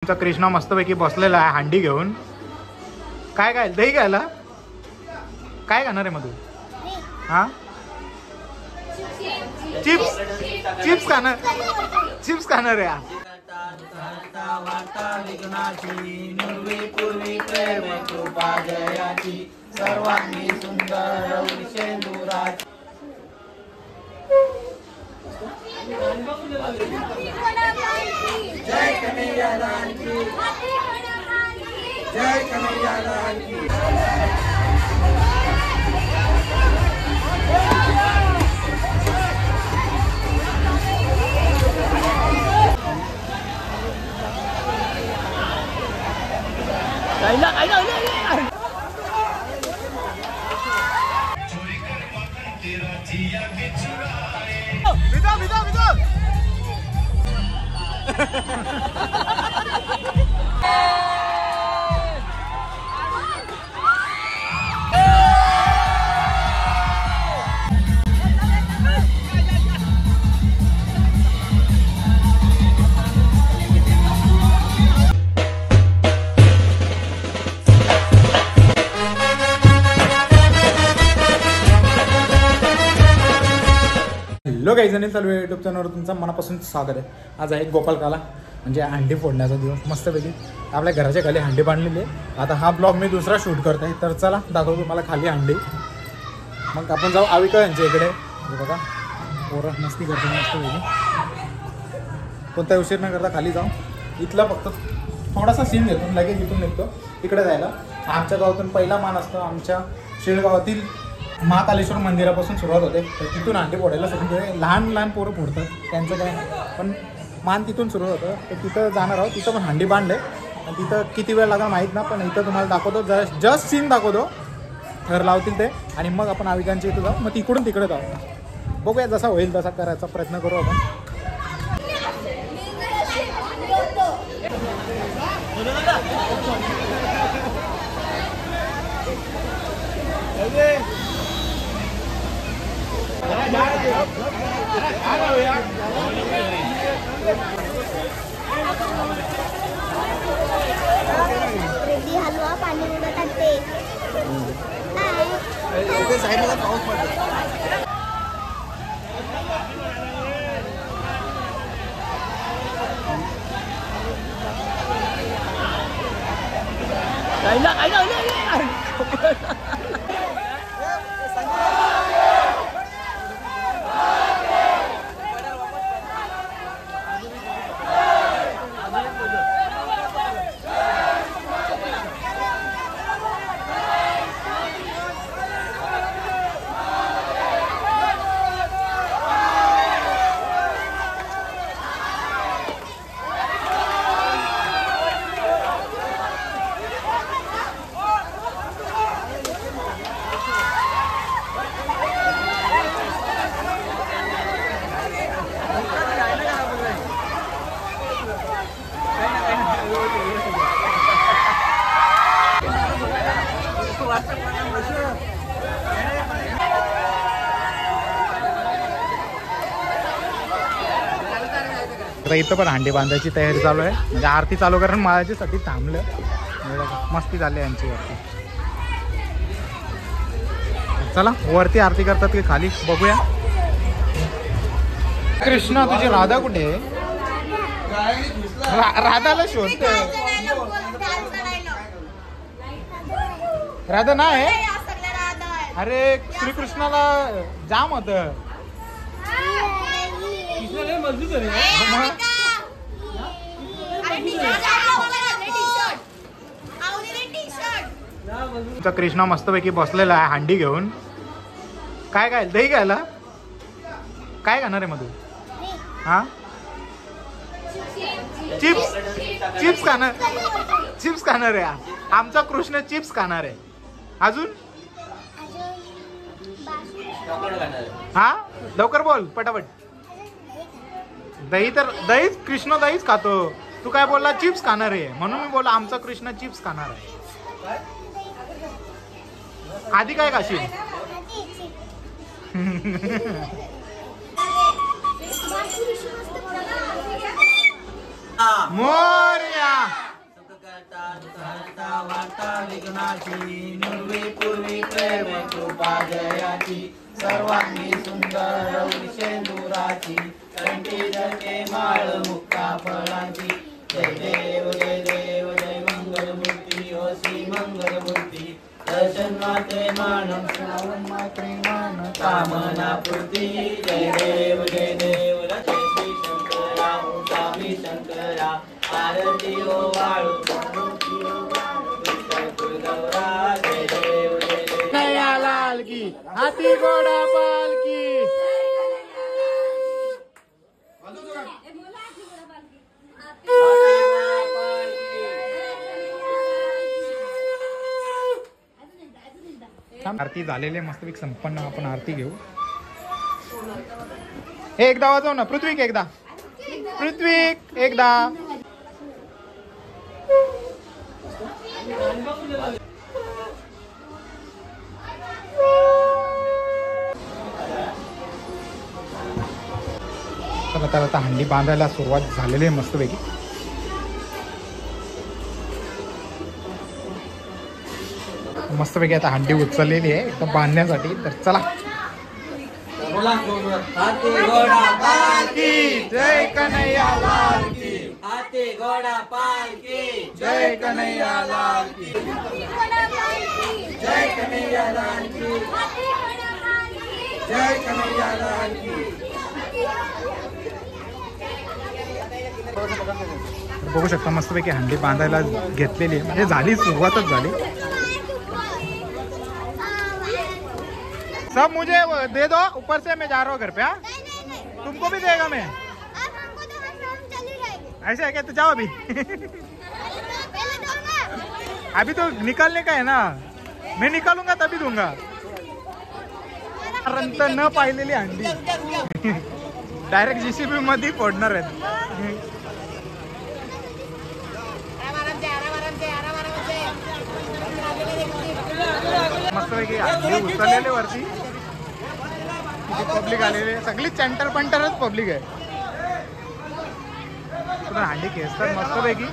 आमचा कृष्णा मस्तपैकी बसलेला आहे हांडी घेऊन. काय काय दही घ्यायला काय खाणार आहे मधू? हा चिप्स चिप्स खाणार चिप्स खाणार आहे. सर्वांनी सुंदर जय कन्हैया लाल की जय कन्हैया लाल की. हॅलो गाईज आणि चालू आहे यूट्यूब चॅनलवर तुमचं मनापासून स्वागत आहे. आज आहे गोपालकाला म्हणजे हंडी फोडण्याचा दिवस. मस्तपैकी आपल्या घराच्या खाली हंडी बांधलेली आहे. आता हा ब्लॉग मी दुसरा शूट करत आहे, तर चला दाखवतो तुम्हाला खाली हंडी. मग आपण जाऊ आविका यांच्या इकडे. बघा पोरं मस्ती करतो मस्तपैकी. कोणता उशीर न करता खाली जाऊ. इथला फक्त थोडासा सीन घेतो, लगेच इथून निघतो तिकडे जायला. आमच्या गावातून पहिला मान असतो. आमच्या शेळगावातील महाकालेश्वर मंदिरापासून सुरुवात होते, तर तिथून हंडी फोडायला सुरू. लहान लहान पोरं फोडतात त्यांचं काय, पण मान तिथून सुरू होतं. तर तिथं जाणार आहोत. तिथं पण हंडी बांधले आणि तिथं किती वेळ लागणार माहीत ना, पण इथं तुम्हाला दाखवतो. जस्ट सीन दाखवतो, थर लावतील ते आणि मग आपण आविकांच्या इथं जाऊ. मग तिकडून तिकडे जाऊ. बघूया जसा होईल तसा करायचा प्रयत्न करू आपण. रेड्डी हलवा पाणी उडत असते. साईडला पाऊस पडतो. तर इथं पण हंडी बांधायची तयारी चालू आहे. म्हणजे आरती चालू करून माझ्यासाठी थांबलं. मस्ती झाली यांची वरती. चला वरती आरती करतात की खाली बघूया. कृष्णा तुझी राधा कुठे आहे? राधाला शोधते. राधा नाही. अरे श्रीकृष्णाला जाम होत. कृष्णा मस्तपैकी बसलेला आहे हांडी घेऊन. काय काय दही घ्यायला काय खाणार आहे मधू? हा चिप्स चिप्स खाणार चिप्स खाणार आहे. आमचा कृष्ण चिप्स खाणार आहे. अजून हा लवकर बोल पटापट. दही तर दहीच कृष्ण दहीच खातो. तू काय बोलला चिप्स खाणार आहे, म्हणून मी बोलला आमचा कृष्ण चिप्स खाणार आहे. आधी काय खाशील? मोरया. करता वार्ता विघ्नाची निर्वी पूर्वी प्रेम कृपा जयाची सर्वांगी सुंदर शेंदुराची कंठी जके माळ मुक्ता फळाची जय देव जय मंगलमूर्ती ओ श्री मंगलमूर्ती दर्शन मात्रे मानव श्रावण मात्रे मान कामना पूर्ती जय देव जय श्री शंकरा ओ स्वामी शंकरा आरती ओ वाळू गौरा जय देव नया लाल की हाथी घोड़ा पालकी. आरती झालेली मस्तपैकी संपन्न. आपण आरती घेऊ. एकदा वाजव ना पृथ्वी. एकदा पृथ्वी एकदा. चला आता हंडी बांधायला सुरुवात झालेली आहे मस्तपैकी. मस्तपैकी आता हंडी उचललेली आहे एकदम बांधण्यासाठी. तर चला. हाथी घोडा पालकी जय कन्हैया लाल की. हाथी घोडा पालकी जय कन्हैया लाल की. जय कन्हैया लाल की जय कन्हैया लाल की. बघू शकता मस्तपैकी हंडी बांधायला घेतलेली आहे. म्हणजे झाली सुरुवातच झाली. सब मुझे दे दो ऊपर से. मैं जा रहा हूँ घर पे. तुमको भी देगा मैं. ऐसे है क्या? तो जाओ अभी. अभी तो निकालने का है ना. मैं निकालूंगा तभी दूंगा. न पाहिलेली हंडी डायरेक्ट JCB मध्ये फोडणार आहेत. मस्तपैकी हंडी उचललेले वरती. पब्लिक आलेले. सगळी चॅन्टर पंटरच पब्लिक आहे. हंडी खेचतात मस्तपैकी.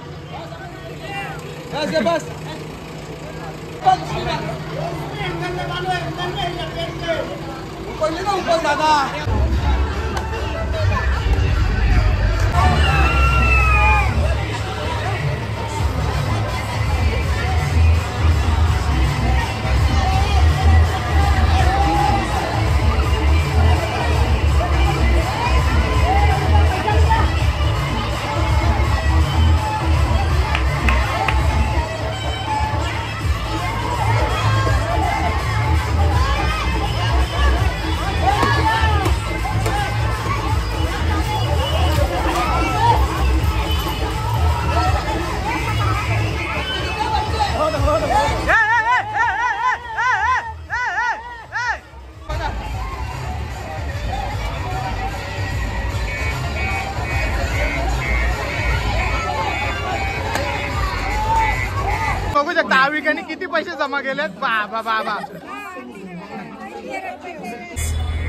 बघू शकता आविकाने किती पैसे जमा केलेत. बाबा बाबा.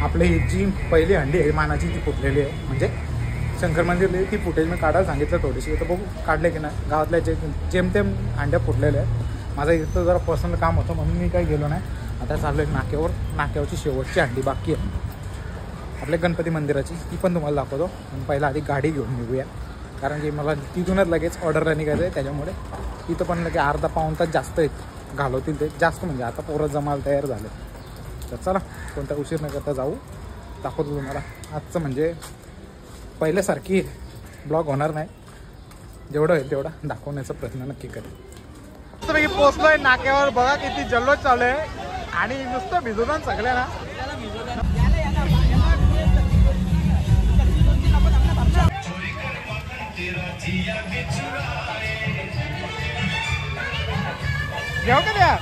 आपली जी पहिली हंडी आहे मानाची ती फुटलेली आहे. म्हणजे शंकर मंदिरली ती फुटेज मी काढायला सांगितलं थोडीशी. तर बघू काढले की नाही. गावातल्या जेमतेम हंड्या फुटलेल्या आहेत. माझं इथं जरा पर्सनल काम होतं म्हणून मी काही गेलो नाही. आता चाललो एक नाक्यावर. नाक्यावरची शेवटची हंडी बाकी आहे आपल्या गणपती मंदिराची. ती पण तुम्हाला दाखवतो. पण पहिला आधी गाडी घेऊन निघूया. कारण की मला तिथूनच लगेच ऑर्डरला निघायचं आहे. त्याच्यामुळे तिथं पण लगे अर्धा पाऊण तास जास्त घालवतील ते. जास्त म्हणजे आता पोरं जमायला तयार झाले. तर चला कोणता उशीर न करता जाऊ. दाखवतो तुम्हाला. आजचं म्हणजे पहिल्यासारखी ब्लॉग होणार नाही. जेवढं होईल तेवढा दाखवण्याचा प्रयत्न नक्की करेल. मस्तपैकी पोचलोय नाक्यावर. बघा किती जल्लोष चालू आहे. आणि नुसतं भिजवतात सगळ्यांना. जेव का द्या.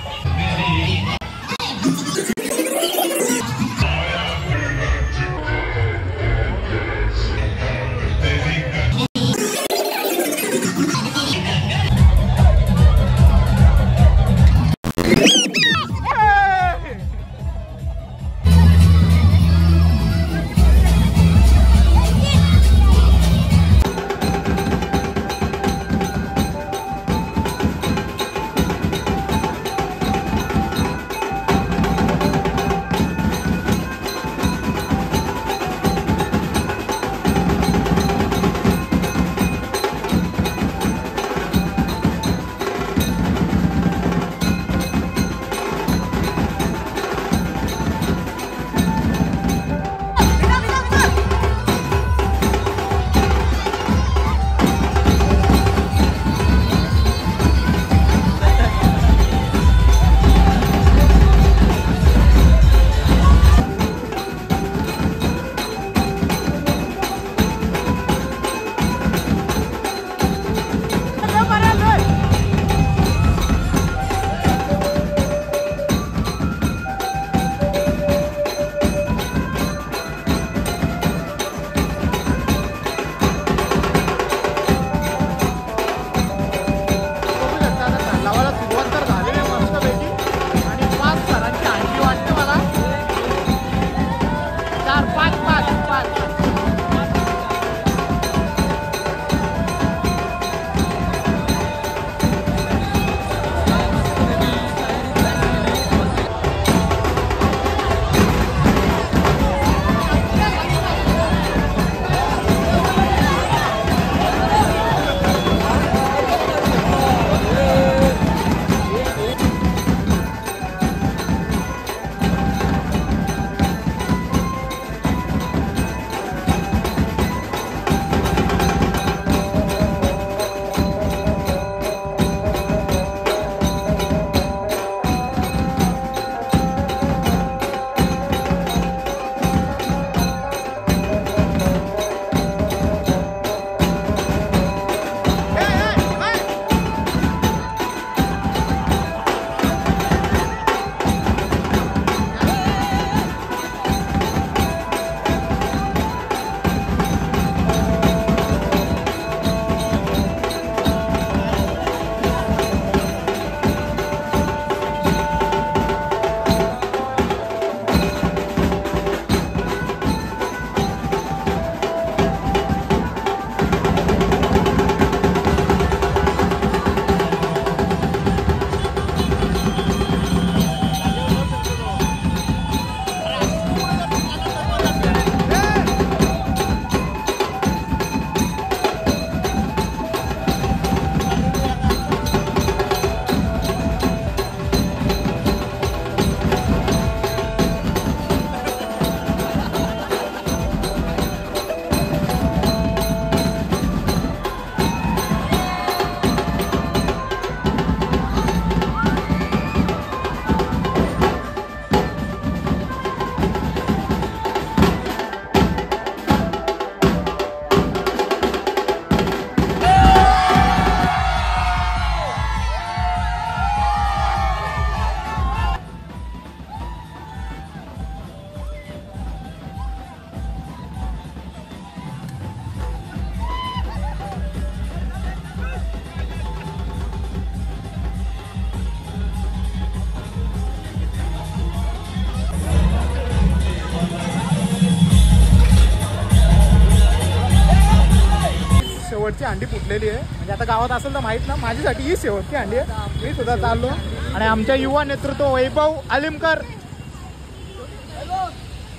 शेवटची अंडी फुटलेली आहे. म्हणजे आता गावात असेल तर माहीत ना, माझ्यासाठी ही शेवटची अंडी आहे. मी सुद्धा चाललो आणि आमच्या युवा नेतृत्व वैभव आलिमकर.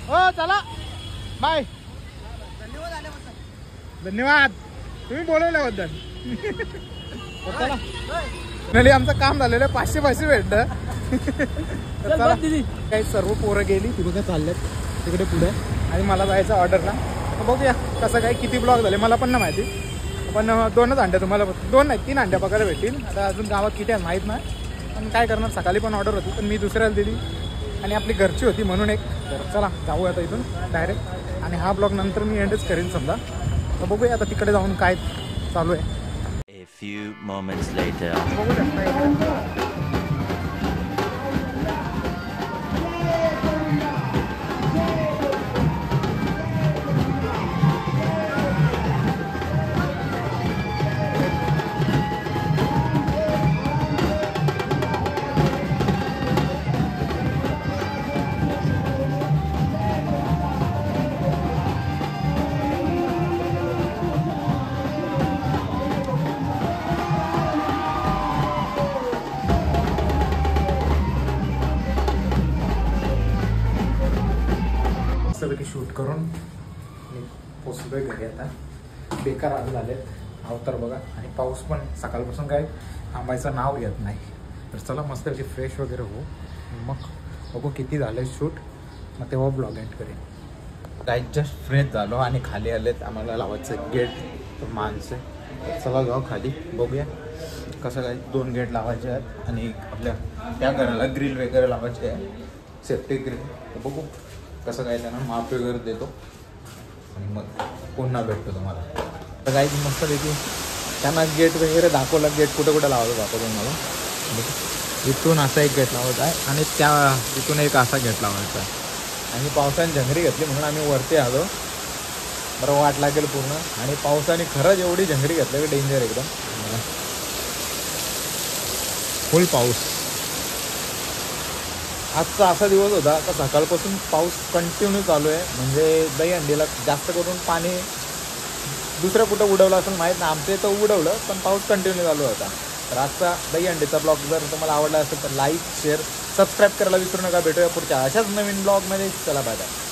हो चला बाय. धन्यवाद तुम्ही बोलवल्याबद्दल. चला फायनली आमचं काम झालेलं आहे. 500 भेटलं. चला काही सर्व पोरं गेली ती बघा चालल्यात तिकडे पुढे आणि मला जायचं ऑर्डरला. बघूया कसं काय किती ब्लॉग झाले मला पण नाही माहिती. पण 2च अंड्या तुम्हाला 2 नाही 3 अंड्या बघायला भेटतील. आता अजून गावात किती आहे माहीत नाही. पण काय करणार सकाळी पण ऑर्डर होती पण मी दुसऱ्याला दिली आणि आपली घरची होती म्हणून एक. तर चला जाऊ आता इथून डायरेक्ट आणि हा ब्लॉग नंतर मी एंडच करेन समजा. तर बघूया आता तिकडे जाऊन काय चालू आहे. A few moments later. बघू शकता मस्तपैकी शूट करून मी पोचलोय घरी. आता बेकार आज झालेत अवतार बघा आणि पाऊस पण सकाळपासून काय थांबायचं नाव घेत नाही. तर चला मस्तपैकी फ्रेश वगैरे हो मग बघू किती झालं शूट मग तेव्हा ब्लॉग एंड करेन. काय जस्ट फ्रेश झालो आणि खाली आलेत आम्हाला लावायचं गेट माणसं. चला जाऊ खाली बघूया कसं काय. 2 गेट लावायचे आहेत आणि आपल्या त्या घराला ग्रिल वगैरे लावायचे आहे सेफ्टी ग्रिल. तर बघू कसं काय त्यांना माप वगैरे देतो आणि मग पुन्हा भेटतो तुम्हाला. तर काही मस्तपैकी त्यांना गेट वगैरे दाखवलं गेट कुठं कुठं लावायचं दाखवतो मला. इथून असा एक गेट लावायचा आहे आणि त्या तिथून एक असा गेट लावायचा आहे. आणि पावसाने झंगरी घेतली म्हणून आम्ही वरती आलो. बरं वाट लागेल पूर्ण आणि पावसाने खरंच एवढी झंगरी घेतली की डेंजर एकदम. फुल पाऊस. आजचा असा दिवस होता का सकाळपासून पाऊस कंटिन्यू चालू आहे. म्हणजे दहीहंडीला जास्त करून पाणी दुसऱ्या कुठं उडवलं असेल माहीत नाही. आमच्या इथं उडवलं पण पाऊस कंटिन्यू चालू होता. तर आजचा दहीहंडीचा ब्लॉग जर तुम्हाला आवडला असेल तर लाईक शेअर सबस्क्राईब करायला विसरू नका. भेटूया पुढच्या अशाच नवीन ब्लॉगमध्ये. चला बाय बाय.